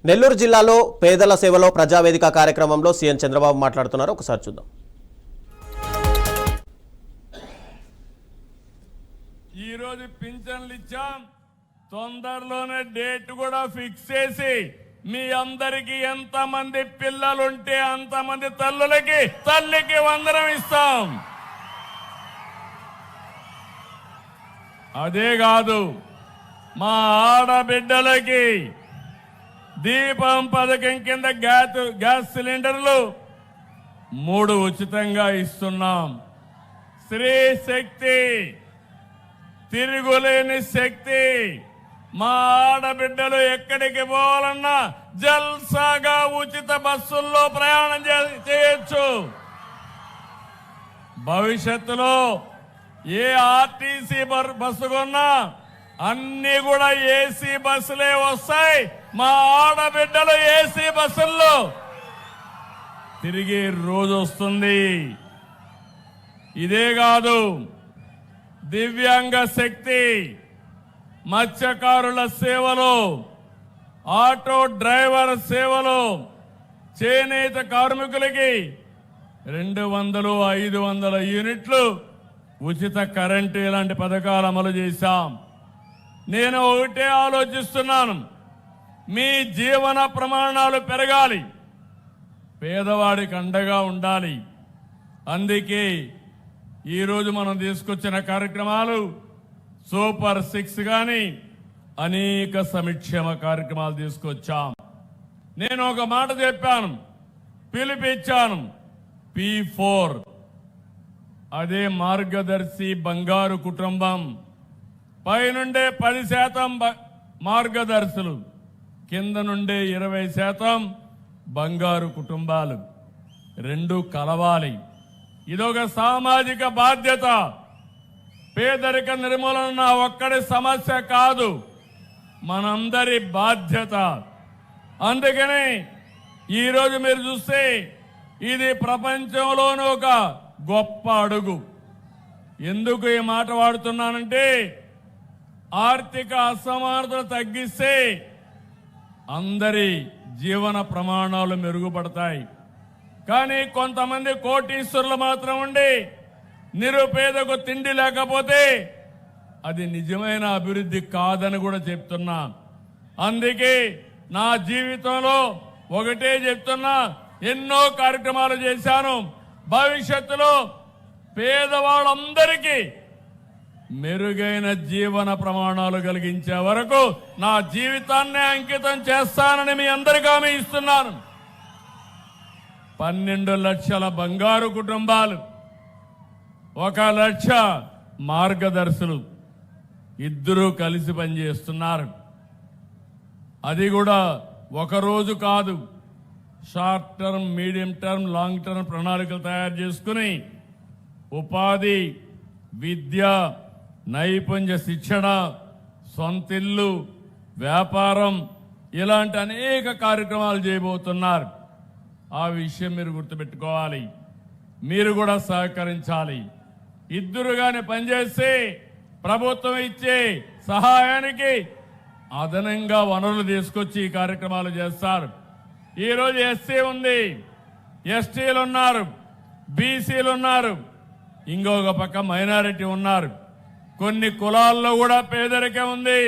నెల్లూరు జిల్లాలో పేదల సేవలో ప్రజావేదిక కార్యక్రమంలో సీఎం చంద్రబాబు మాట్లాడుతున్నారు. ఒకసారి చూద్దాం. ఈ రోజు పింఛన్లు ఇచ్చాం, తొందరలోనే డేట్ కూడా ఫిక్స్ చేసి మీ అందరికి ఎంతమంది పిల్లలుంటే అంతమంది తల్లికి వందనం ఇస్తాం. అదే కాదు, మా ఆడబిడ్డలకి దీపం పథకం కింద గ్యాస్ సిలిండర్లు 3 ఉచితంగా ఇస్తున్నాం. స్త్రీ శక్తి, తిరుగులేని శక్తి. మా ఆడబిడ్డలు ఎక్కడికి పోవాలన్నా జల్సాగా ఉచిత బస్సుల్లో ప్రయాణం చేయొచ్చు. భవిష్యత్తులో ఏ ఆర్టీసీ బస్సు కొన్నా అన్ని కూడా ఏసీ బస్సులే వస్తాయి. మా ఆడబిడ్డలు ఏసీ బస్సుల్లో తిరిగే రోజు వస్తుంది. ఇదే కాదు, దివ్యాంగ శక్తి, మత్స్యకారుల సేవలు, ఆటో డ్రైవర్ సేవలు, చేనేత కార్మికులకి 200, 500 యూనిట్లు ఉచిత కరెంటు, ఇలాంటి పథకాలు అమలు చేశాం. నేను ఒకటే ఆలోచిస్తున్నాను, మీ జీవన ప్రమాణాలు పెరగాలి, పేదవాడికి అండగా ఉండాలి. అందుకే ఈరోజు మనం తీసుకొచ్చిన కార్యక్రమాలు సూపర్ 6 కానీ అనేక సంక్షేమ కార్యక్రమాలు తీసుకొచ్చాం. నేను ఒక మాట చెప్పాను, పిలిపించాను, P4, అదే మార్గదర్శి బంగారు కుటుంబం. పైనుండే 10% మార్గదర్శులు, కింద నుండే 20% బంగారు కుటుంబాలు. 2 కలవాలి. ఇదొక సామాజిక బాధ్యత. పేదరిక నిర్మూలన నా ఒక్కడి సమస్య కాదు, మనందరి బాధ్యత. అందుకని ఈరోజు మీరు చూస్తే ఇది ప్రపంచంలోనూ ఒక గొప్ప అడుగు. ఎందుకు ఈ మాట వాడుతున్నానంటే, ఆర్థిక అసమానతలు తగ్గిస్తే అందరి జీవన ప్రమాణాలు మెరుగుపడతాయి. కానీ కొంతమంది కోటీశ్వరులు మాత్రం ఉండి నిరుపేదకు తిండి లేకపోతే అది నిజమైన అభివృద్ధి కాదని కూడా చెప్తున్నా. అందుకే నా జీవితంలో ఒకటే చెప్తున్నా, ఎన్నో కార్యక్రమాలు చేశాను. భవిష్యత్తులో పేదవాళ్ళందరికీ మెరుగైన జీవన ప్రమాణాలు కలిగించే వరకు నా జీవితాన్ని అంకితం చేస్తానని మీ అందరికీ హామీ ఇస్తున్నాను. 12 లక్షల బంగారు కుటుంబాలు, 1 లక్ష మార్గదర్శులు, 2 కలిసి పనిచేస్తున్నారు. అది కూడా ఒకరోజు కాదు, short term, medium term, long term ప్రణాళికలు తయారు చేసుకుని ఉపాధి, విద్య, నైపుణ్య శిక్షణ, సొంతిల్లు, వ్యాపారం, ఇలాంటి అనేక కార్యక్రమాలు చేయబోతున్నారు. ఆ విషయం మీరు గుర్తుపెట్టుకోవాలి. మీరు కూడా సహకరించాలి. 2 గాని పనిచేస్తే ప్రభుత్వం ఇచ్చే సహాయానికి అదనంగా వనరులు తీసుకొచ్చి ఈ కార్యక్రమాలు చేస్తారు. ఈరోజు ఎస్సీ ఉంది, ఎస్టీలు ఉన్నారు, బీసీలు ఉన్నారు, ఇంకొక పక్క మైనారిటీ ఉన్నారు. కొన్ని కులాల్లో కూడా పేదరికం ఉంది.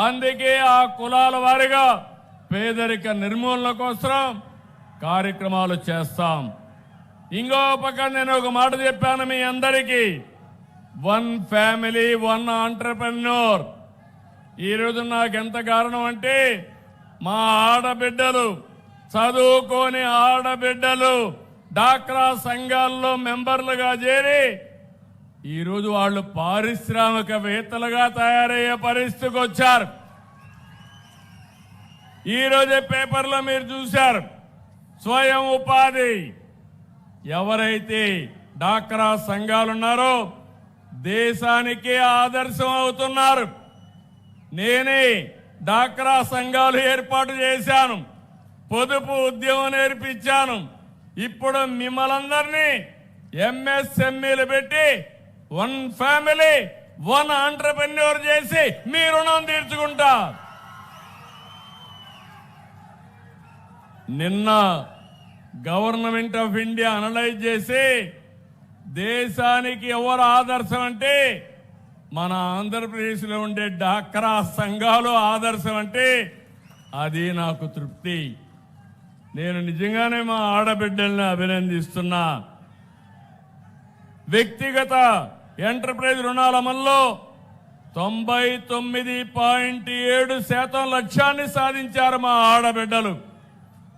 అందుకే ఆ కులాల వారిగా పేదరిక నిర్మూలన కోసం కార్యక్రమాలు చేస్తాం. ఇంకో పక్క నేను ఒక మాట చెప్పాను మీ అందరికీ, 1 ఫ్యామిలీ 1 ఎంటర్‌ప్రెన్యూర్. ఈరోజు నాకెంత కారణం అంటే, మా ఆడబిడ్డలు, చదువుకోని ఆడబిడ్డలు డాక్రా సంఘాల్లో మెంబర్లుగా చేరి ఈరోజు వాళ్ళు పారిశ్రామికవేత్తలుగా తయారయ్యే పరిస్థితికి వచ్చారు. ఈరోజే పేపర్లో మీరు చూశారు, స్వయం ఉపాధి. ఎవరైతే డాక్రా సంఘాలున్నారో దేశానికి ఆదర్శం అవుతున్నారు. నేనే డాక్రా సంఘాలు ఏర్పాటు చేశాను, పొదుపు ఉద్యమం నేర్పించాను. ఇప్పుడు మిమ్మల్ందరినీ ఎంఎస్ఎంఈలు పెట్టి 1 ఫ్యామిలీ 1 ఎంటర్‌ప్రెన్యూర్ చేసి మీ రుణం తీర్చుకుంటా. నిన్న గవర్నమెంట్ ఆఫ్ ఇండియా అనలైజ్ చేసి దేశానికి ఎవరు ఆదర్శం అంటే మన ఆంధ్రప్రదేశ్లో ఉండే డాక్రా సంఘాలు ఆదర్శం అంటే అది నాకు తృప్తి. నేను నిజంగానే మా ఆడబిడ్డల్ని అభినందిస్తున్నా. వ్యక్తిగత ఎంటర్ప్రైజ్ రుణాల అమల్లో 99.7% లక్ష్యాన్ని సాధించారు మా ఆడబిడ్డలు.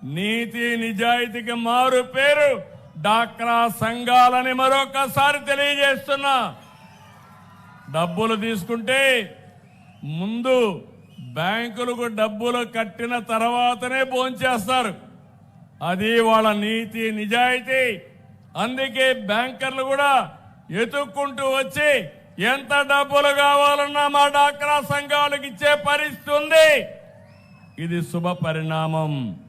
నీతి నిజాయితీకి మారు పేరు డాక్రా సంఘాలని మరొకసారి తెలియజేస్తున్నా. డబ్బులు తీసుకుంటే ముందు బ్యాంకులకు డబ్బులు కట్టిన తర్వాతనే భోంచేస్తారు. అది వాళ్ళ నీతి నిజాయితీ. అందుకే బ్యాంకర్లు కూడా ఎతుక్కుంటూ వచ్చి ఎంత డబ్బులు కావాలన్నా మా డాక్రా సంఘాలకు ఇచ్చే పరిస్థితి ఉంది. ఇది శుభ పరిణామం.